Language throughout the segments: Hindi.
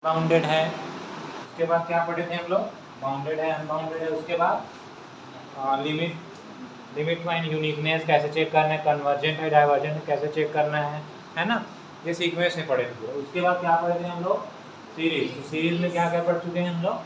बाउंडेड है। उसके बाद क्या पढ़े थे हम लोग? बाउंडेड है, अनबाउंडेड है। उसके बाद लिमिट फाइंड यूनिकनेस कैसे चेक करना है, कन्वर्जेंट है डाइवर्जेंट है कैसे चेक करना है ना, ये सीक्वेंस में पढ़े थे। उसके बाद क्या पढ़े थे हम लोग? सीरीज। तो सीरीज में क्या क्या पढ़ चुके हैं हम लोग?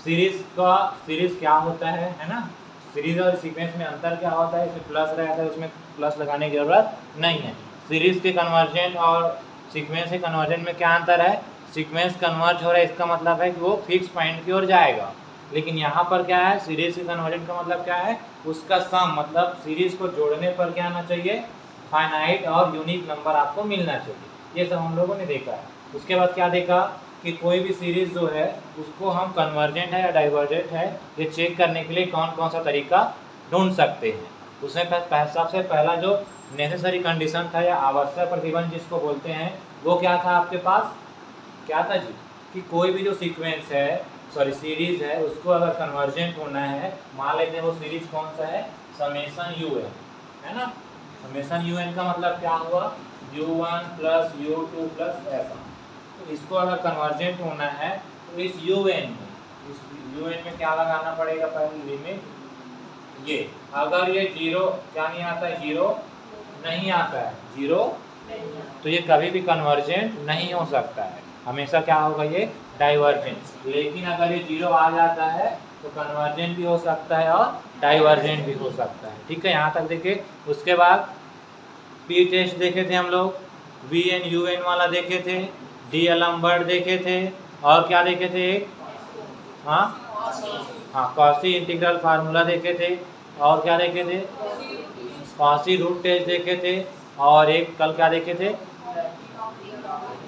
सीरीज क्या होता है ना। सीरीज और सीक्वेंस में अंतर क्या होता है, इसमें प्लस रहता है, उसमें प्लस लगाने की जरूरत नहीं है। सीरीज के कन्वर्जेंट और सीक्वेंस के कन्वर्जेंट में क्या अंतर है? सीक्वेंस कन्वर्ज हो रहा है इसका मतलब है कि वो फिक्स पॉइंट की ओर जाएगा, लेकिन यहाँ पर क्या है, सीरीज के कन्वर्जेंट का मतलब क्या है, उसका सम, मतलब सीरीज को जोड़ने पर क्या आना चाहिए, फाइनाइट और यूनिक नंबर आपको मिलना चाहिए। ये सब हम लोगों ने देखा है। उसके बाद क्या देखा कि कोई भी सीरीज जो है उसको हम कन्वर्जेंट है या डाइवर्जेंट है ये चेक करने के लिए कौन कौन सा तरीका ढूंढ सकते हैं। उसमें सबसे पहला जो नेसेसरी कंडीशन था या आवश्यक प्रतिबंध जिसको बोलते हैं, वो क्या था आपके पास? क्या था जी? कि कोई भी जो सीक्वेंस है, सॉरी सीरीज है, उसको अगर कन्वर्जेंट होना है, मान लेते हैं वो सीरीज कौन सा है, समेशन UN है ना। समेशन UN का मतलब क्या हुआ, U1 प्लस U2 प्लस ऐसा। तो इसको अगर कन्वर्जेंट होना है तो इस UN में क्या लगाना पड़ेगा, पहले लिमिट ये, अगर ये जीरो क्या नहीं आता है, जीरो नहीं आता है, जीरो, तो ये कभी भी कन्वर्जेंट नहीं हो सकता है, हमेशा क्या होगा, ये डाइवर्जेंट। लेकिन अगर ये जीरो आ जाता है तो कन्वर्जेंट भी हो सकता है और डाइवर्जेंट भी हो सकता है। ठीक है, यहाँ तक देखिए। उसके बाद पी टेस्ट देखे थे हम लोग, VN UN वाला देखे थे, डीएलम्बर्ट देखे थे, और क्या देखे थे, हाँ कॉशी इंटीग्रल फार्मूला देखे थे, और क्या देखे थे, कॉशी रूट टेस्ट देखे थे, और एक कल क्या देखे थे,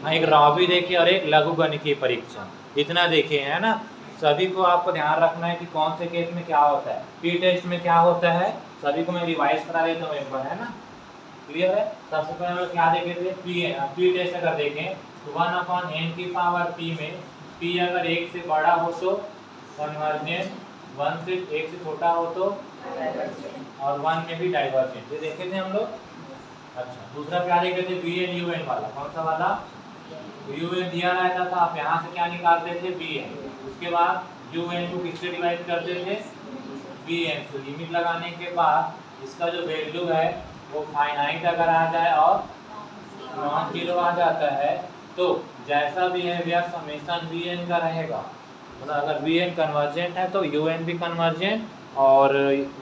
एक रॉबी देखे और एक लघुगणिकीय परीक्षण। इतना देखे हैं ना। सभी को आपको ध्यान रखना है कि कौन से केस में क्या होता है, पी टेस्ट में क्या होता है, सभी को मैं रिवाइज करा देता हूँ एक बार, है ना, क्लियर है। सबसे पहले क्या देखे थे, पी टेस्ट अगर देखें तो 1/n की पावर p में p अगर 1 से बड़ा हो तो कन्वर्जेंट, 1 से 1 से छोटा हो तो, और 1 में भी डाइवर्जेंट, ये देखे थे हम लोग। अच्छा, दूसरा क्या देखे थे, VN UN वाला, कौन सा वाला, UN दिया रहता था, आप यहाँ से क्या निकालते थे, VN। उसके बाद UN को किससे डिवाइड करते थे, VN। तो लिमिट लगाने के बाद इसका जो वैल्यू है वो फाइनाइट अगर आ जाए और नॉन जीरो आ जाता है तो जैसा बिहेवियर समेशन VN का रहेगा, मतलब अगर VN कन्वर्जेंट है तो UN भी कन्वर्जेंट, और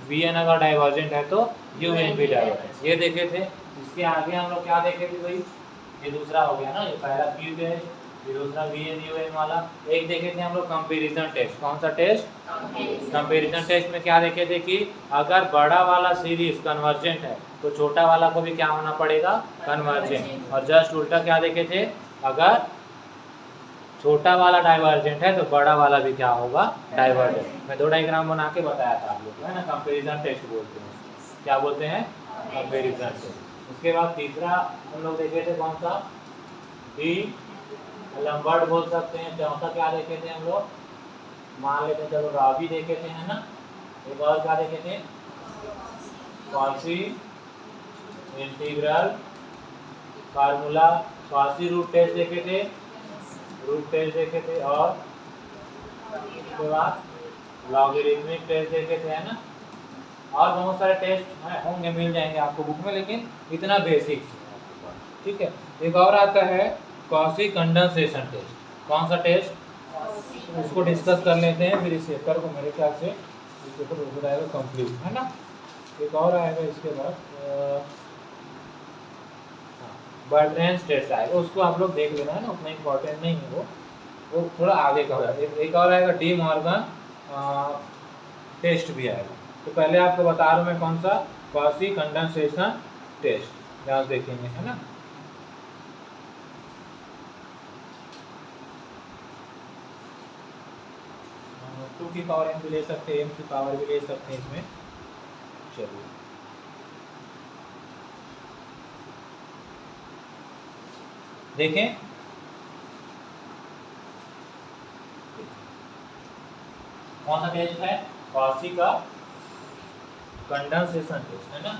VN अगर डाइवर्जेंट है तो UN भी डाइवर्जेंट, ये देखे थे। इसके आगे हम लोग क्या देखे थे भाई, ये दूसरा हो गया ना, ये पहला पी टेस्ट, ये दूसरा VN UN वाला। एक देखे थे हम लोग कंपैरिजन टेस्ट, कौन सा टेस्ट, कंपैरिजन टेस्ट में क्या देखे थे कि अगर बड़ा वाला सीरीज कन्वर्जेंट है तो छोटा वाला को भी क्या होना पड़ेगा, कन्वर्जेंट। और जस्ट उल्टा क्या देखे थे, अगर छोटा वाला डाइवर्जेंट है तो बड़ा वाला भी क्या होगा, डाइवर्जेंट। मैं 2 डायग्राम बना के बताया था आप लोग को, है ना, कंपैरिजन टेस्ट बोलते हैं, क्या बोलते हैं, कंपैरिजन टेस्ट। उसके बाद तीसरा हम लोग देखे थे कौन सा, लंबर्ट बोल सकते हैं। चौथा क्या देखे थे हम लोग, मान लेते हैं, चलो रॉबी देखे थे, है ना। एक और क्या देखे थे, Cauchy integral formula, Cauchy root test देखे थे, रूट टेस्ट देखे थे, और उसके बाद लॉगरिथमिक टेस्ट देखे थे, है ना। और बहुत सारे टेस्ट होंगे, मिल जाएंगे आपको बुक में, लेकिन इतना बेसिक, ठीक है। एक और आता है कॉशी कंडेंसेशन टेस्ट, कौन सा टेस्ट, उसको डिस्कस कर लेते हैं, फिर इस पेपर को मेरे ख्याल से इस पेपर हो जाएगा कंप्लीट, है ना। एक और आएगा इसके बाद बर्ट्रैंड टेस्ट आएगा, उसको आप लोग देख लेना, है ना, उतना इम्पोर्टेंट नहीं है वो थोड़ा आगे का होगा। एक और आएगा डी मॉर्गन टेस्ट भी आएगा। तो पहले आपको बता रहा हूँ मैं कौन सा, कॉशी कंडेंसेशन टेस्ट, ध्यान देखेंगे, है ना। टू की पावर m भी ले सकते हैं, m की पावर भी ले सकते हैं इसमें। चलिए देखें, कौन सा टेस्ट है, कॉशी का कंडेंसेशन टेस्ट, है ना।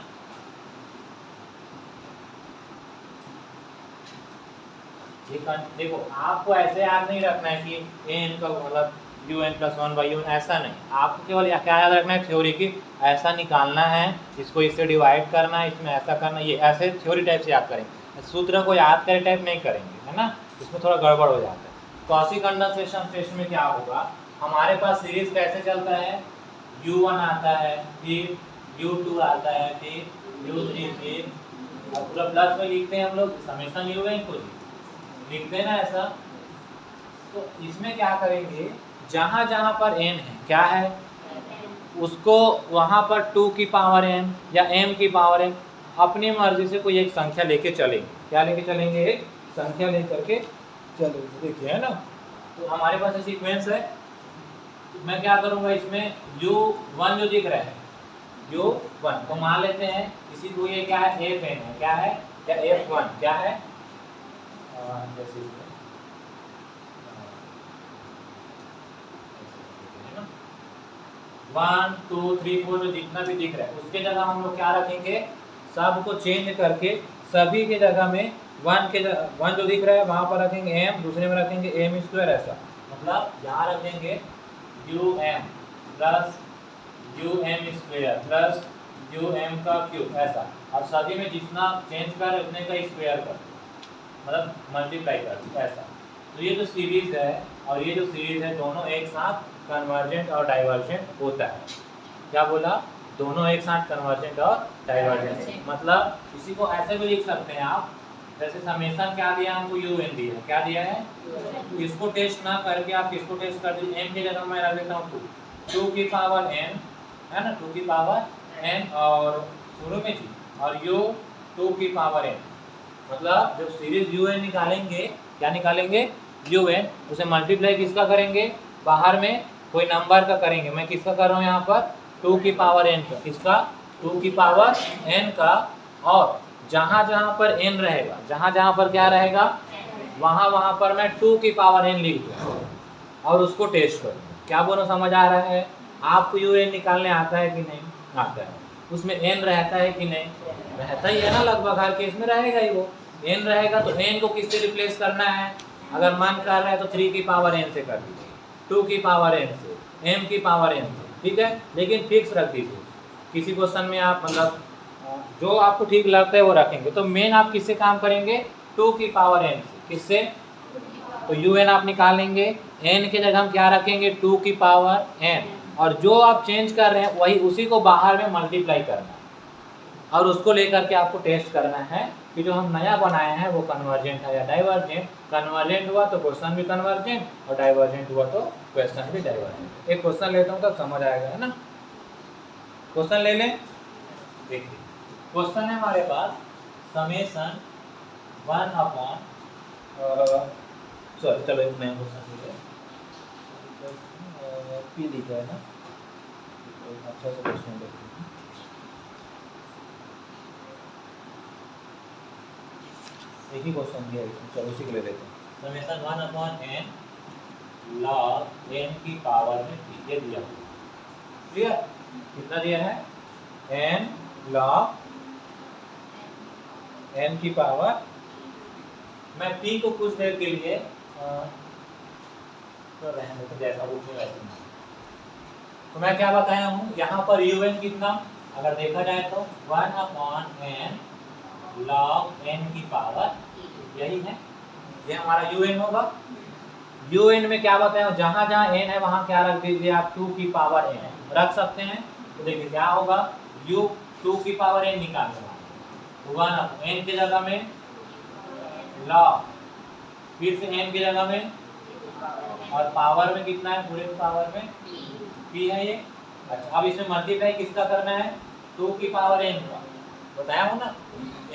देखो आपको ऐसे याद नहीं रखना है कि एन का मतलब un+1/un, ऐसा नहीं। आपको केवल क्या याद रखना है, थ्योरी की ऐसा निकालना है, इसको इससे डिवाइड करना है, इसमें ऐसा करना, ये ऐसे थ्योरी टाइप से याद करेंगे, सूत्र को याद करे टाइप नहीं करेंगे, है ना, इसमें थोड़ा गड़बड़ हो जाता है। कॉची कंडेंसेशन टेस्ट में क्या होगा, हमारे पास सीरीज कैसे चलता है, u1 आता है, फिर u2 आता है, फिर u3, फिर और पूरा प्लस में लिखते हैं हम लोग, समेशन un को लिखते हैं ना ऐसा। तो इसमें क्या करेंगे, जहाँ जहाँ पर n है, क्या है, उसको वहाँ पर 2 की पावर n या m की पावर n अपनी मर्जी से कोई एक संख्या लेके चलेंगे। क्या लेके चलेंगे, एक संख्या लेकर के चलेंगे। देखिए है ना, तो हमारे पास सीक्वेंस है। मैं क्या करूँगा, इसमें u1 जो दिख रहा है, u1 को मान लेते हैं, इसी को ये क्या है, fn है, क्या है, या f1 क्या है, जैसे 1 2 3 4 जो जितना भी दिख रहा है, उसके जगह हम लोग क्या रखेंगे, सबको चेंज करके सभी के जगह में 1 जो दिख रहा है वहाँ पर रखेंगे m, दूसरे में रखेंगे m², ऐसा मतलब यहाँ रखेंगे um plus um² plus um3, ऐसा, और सभी में जितना चेंज कर उतने का स्क्वायर कर, मतलब मल्टीप्लाई कर, ऐसा। तो ये जो सीरीज है और ये जो सीरीज है, दोनों एक साथ कन्वर्जेंट और डाइवर्जेंट होता है। क्या बोला, दोनों एक साथ कन्वर्जेंट और डाइवर्जेंट, मतलब इसी को ऐसे भी लिख सकते हैं आप, जैसे समेशन क्या दिया हमको, un दिया, क्या दिया है, इसको टेस्ट ना करके आप किसको टेस्ट कर दीजिए, m की जगह मैं रख देता हूँ 2 की पावर n, है ना, 2 की पावर n, और शुरू में जी, और u 2 की पावर n, मतलब जब सीरीज un निकालेंगे, क्या निकालेंगे, un, उसे मल्टीप्लाई किसका करेंगे, बाहर में कोई नंबर का करेंगे। मैं किसका कर रहा हूँ यहाँ पर, 2 की पावर n का, किसका, 2 की पावर n का, और जहाँ जहाँ पर n रहेगा, जहाँ जहाँ पर क्या रहेगा, वहाँ वहाँ पर मैं 2 की पावर n लिख दूँ और उसको टेस्ट करूँ। क्या बोलो, समझ आ रहा है, आपको un निकालने आता है कि नहीं आता है, उसमें n रहता है कि नहीं, रहता ही है ना, लगभग हर केस में रहेगा ही वो, n रहेगा तो n को किससे रिप्लेस करना है, अगर मन कर रहा है तो 3 की पावर n से कर दीजिए, 2 की पावर n से, m की पावर n से, ठीक है, लेकिन फिक्स रख दीजिए। किसी क्वेश्चन में आप मतलब जो आपको ठीक लगता है वो रखेंगे। तो मेन आप किससे काम करेंगे, 2 की पावर n से, किससे, तो un आप निकालेंगे, n के जगह हम क्या रखेंगे, 2 की पावर n, और जो आप चेंज कर रहे हैं वही उसी को बाहर में मल्टीप्लाई करना है, और उसको लेकर के आपको टेस्ट करना है कि जो हम नया बनाए हैं वो कन्वर्जेंट है या डाइवर्जेंट। कन्वर्जेंट हुआ तो क्वेश्चन भी कन्वर्जेंट, और डाइवर्जेंट हुआ तो क्वेश्चन भी डाइवर्जेंट। एक क्वेश्चन लेता हूँ तब समझ आएगा, है ना, क्वेश्चन ले लें। देखिए क्वेश्चन है हमारे पास, समेशन 1 चलो एक नया क्वेश्चन पी लिखा है ना, अच्छा सा क्वेश्चन देखते हैं। एक ही क्वेश्चन दिया इसमें, चलो उसी के लिए देते हैं। समेशन 1/n log n की पावर में t, ये दिया, क्लियर, कितना दिया है, n log n की पावर, मैं p को कुछ देर के लिए तो रहने देते जैसा उसमें वैसे। तो मैं क्या बताया हूँ, यहाँ पर un कितना, अगर देखा जाए तो 1/n log n की पावर, यही है, ये हमारा un होगा। un में क्या बताया, जहाँ जहाँ n है वहाँ क्या रख दीजिए आप, 2 की पावर n रख सकते हैं। तो देखिए क्या होगा, 2 की पावर n निकालना, 1 n की जगह में log, फिर से n की जगह में, और पावर में कितना है, पूरे पावर में p है ये। अच्छा अब इसमें मल्टीप्लाई किसका करना है, 2 की पावर n का, बताया हो ना,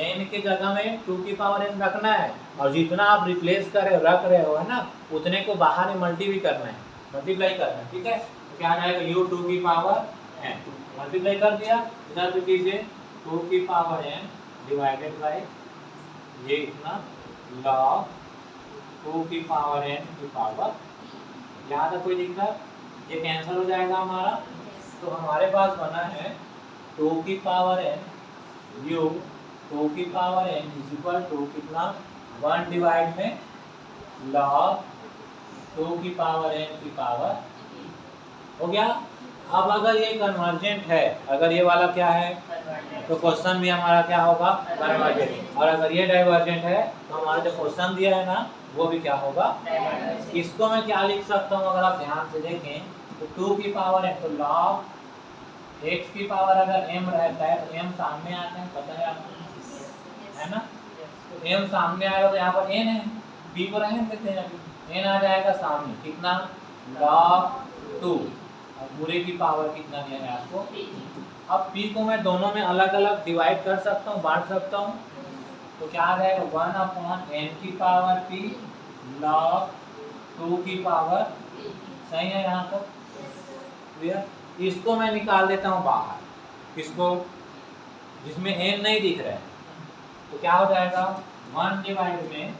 n के जगह में 2 की पावर n रखना है, और जितना आप रिप्लेस कर रख रहे हो, है ना, उतने को बाहर में मल्टी भी करना है, मल्टीप्लाई करना है, ठीक है। तो क्या आ जाएगा, u 2 की पावर n, मल्टीप्लाई कर दिया, इधर भी कीजिए 2 की पावर n डिवाइडेड बाय ये इतना log 2 की पावर n की पावर, यहाँ तक कोई दिक्कत, ये कैंसिल हो जाएगा हमारा। तो हमारे पास बना है 2 की पावर n u 2 की power n is equal to कितना, 1 डिवाइड में log 2 की पावर n की पावर हो गया। अब अगर ये कन्वर्जेंट है, अगर ये वाला क्या है तो क्वेश्चन भी हमारा क्या होगा कन्वर्जेंट, और अगर ये डाइवर्जेंट है तो हमारा जो क्वेश्चन दिया है ना वो भी क्या होगा। इसको मैं क्या लिख सकता हूँ अगर आप ध्यान से देखें तो 2 की पावर है तो log x की पावर अगर m रहता है तो m सामने आता है, पता है आपको, है ना। तो m सामने आएगा तो यहाँ पर n है, p को रहने देते हैं, अभी n आ जाएगा सामने, कितना log 2, और पूरे की पावर कितना दिया है आपको। अब p को मैं दोनों में अलग अलग डिवाइड कर सकता हूँ, बांट सकता हूँ, तो क्या आ जाएगा 1/n की पावर p log 2 की पावर, सही है यहाँ तक क्लियर। इसको मैं निकाल देता हूँ बाहर, किसको, जिसमें n नहीं दिख रहा है, तो क्या हो जाएगा 1 डिवाइड में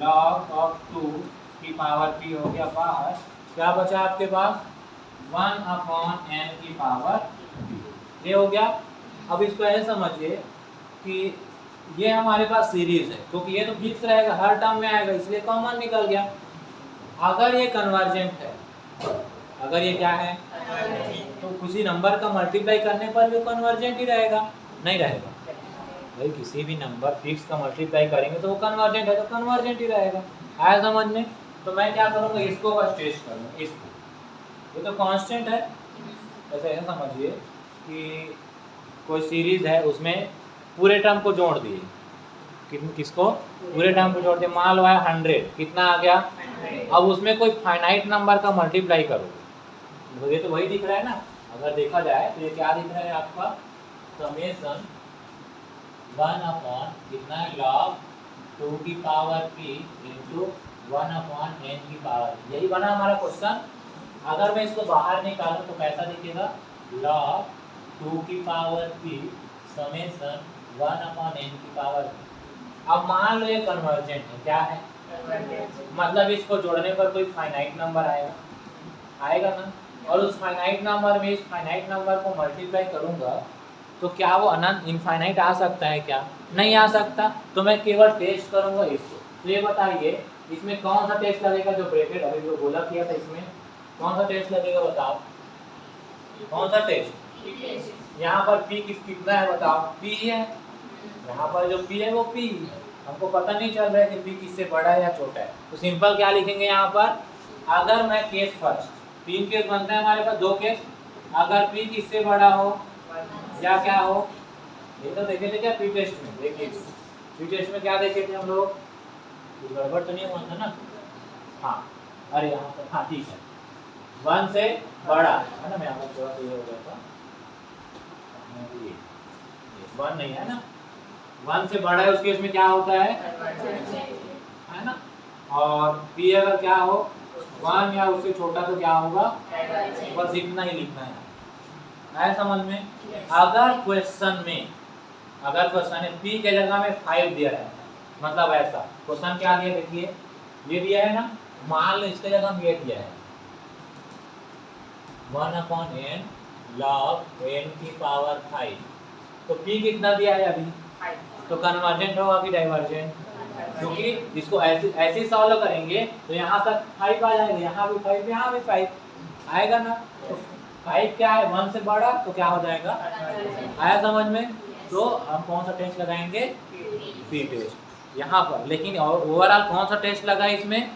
log of 2 की पावर p हो गया बाहर, क्या बचा आपके पास 1/n की पावर p, ये हो गया। अब इसको ऐसे समझिए कि ये हमारे पास सीरीज है, क्योंकि ये तो फिक्स रहेगा हर टर्म में आएगा इसलिए कॉमन निकल गया। अगर ये कन्वर्जेंट है, अगर ये क्या है तो किसी नंबर का मल्टीप्लाई करने पर भी कन्वर्जेंट ही रहेगा, नहीं रहेगा भाई, किसी भी नंबर फिक्स का मल्टीप्लाई करेंगे तो वो कन्वर्जेंट है तो कन्वर्जेंट ही रहेगा। आया समझ में। तो मैं क्या करूँगा, इसको बस टेस्ट करूँगा, इसको, ये तो कांस्टेंट है। ऐसे ऐसा समझिए कि कोई सीरीज है उसमें पूरे टर्म को जोड़ दिए, किसको पूरे टर्म को जोड़ दिए, मान लो है 100, कितना आ गया, अब उसमें कोई फाइनाइट नंबर का मल्टीप्लाई करो तो ये तो वही दिख रहा है ना। अगर देखा जाए तो ये क्या दिख रहा है आपका, समेशन 1 कितना है log 2 की पावर p इंटू 1/n की पावर, यही बना हमारा क्वेश्चन। अगर मैं इसको बाहर निकालूं तो कैसा दिखेगा, log 2 की पावर p समेशन 1/n की पावर। अब मान लो ये कन्वर्जेंट है, क्या है मतलब इसको जोड़ने पर कोई फाइनाइट नंबर आएगा ना, और उस फाइनाइट नंबर में इस फाइनाइट नंबर को मल्टीप्लाई करूंगा तो क्या वो अनंत इनफाइनाइट आ सकता है, क्या नहीं आ सकता। तो मैं केवल टेस्ट करूंगा इसको। तो ये बताइए इसमें कौन सा टेस्ट लगेगा, जो ब्रैकेट अभी जो बोला किया था इसमें कौन सा टेस्ट लगेगा, बताओ कौन सा टेस्ट। यहाँ पर p कितना है बताओ, p है, यहाँ पर जो p है वो p, हमको पता नहीं चल रहा है कि p किससे बड़ा है या छोटा है। तो सिंपल क्या लिखेंगे यहाँ पर, अगर मैं केस फर्स्ट, 3 केस बनते हैं हमारे पास, 2 केस, अगर p किससे बड़ा हो या क्या हो, ये तो देखे थे क्या p टेस्ट में, देखिए p टेस्ट में क्या देखे थे हम लोग, कुछ गड़बड़ तो नहीं हुआ था ना। हाँ अरे यहाँ पर हाँ ठीक है, 1 से बड़ा है ना, मैं यहाँ पर थोड़ा सा ये हो गया था, 1 नहीं है ना, 1 से बड़ा है उस केस में क्या होता है ना। और p अगर क्या हो 1 या उससे छोटा तो क्या होगा, बस इतना ही लिखना है। आया समझ में। अगर क्वेश्चन में p के जगह में 5 दिया है, मतलब ऐसा क्वेश्चन क्या दिया, देखिए ये दिया है ना, मान लो इसके जगह में ये दिया है 1/n log n की पावर 5, तो p कितना दिया है अभी, तो कन्वर्जेंट होगा कि डाइवर्जेंट, क्योंकि इसको ऐसे सॉल्व करेंगे तो यहाँ तक 5 आ जाएगा, यहाँ भी 5, यहाँ भी 5 आएगा ना। तो 5 क्या है 1 से बड़ा, तो क्या हो जाएगा, आया समझ में। तो हम कौन सा टेस्ट लगाएंगे, p टेस्ट यहाँ पर। लेकिन ओवरऑल कौन सा टेस्ट लगा इसमें,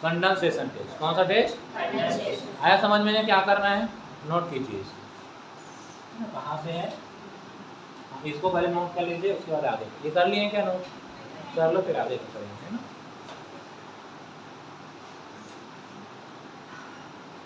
कंडेंसेशन टेस्ट। कौन सा टेस्ट, आया समझ में। क्या करना है, नोट कीजिए कहाँ से है, इसको पहले नोट कर लीजिए, उसके बाद आगे। ये कर लिए क्या नोट, कर लो फिर आगे करेंगे, है ना।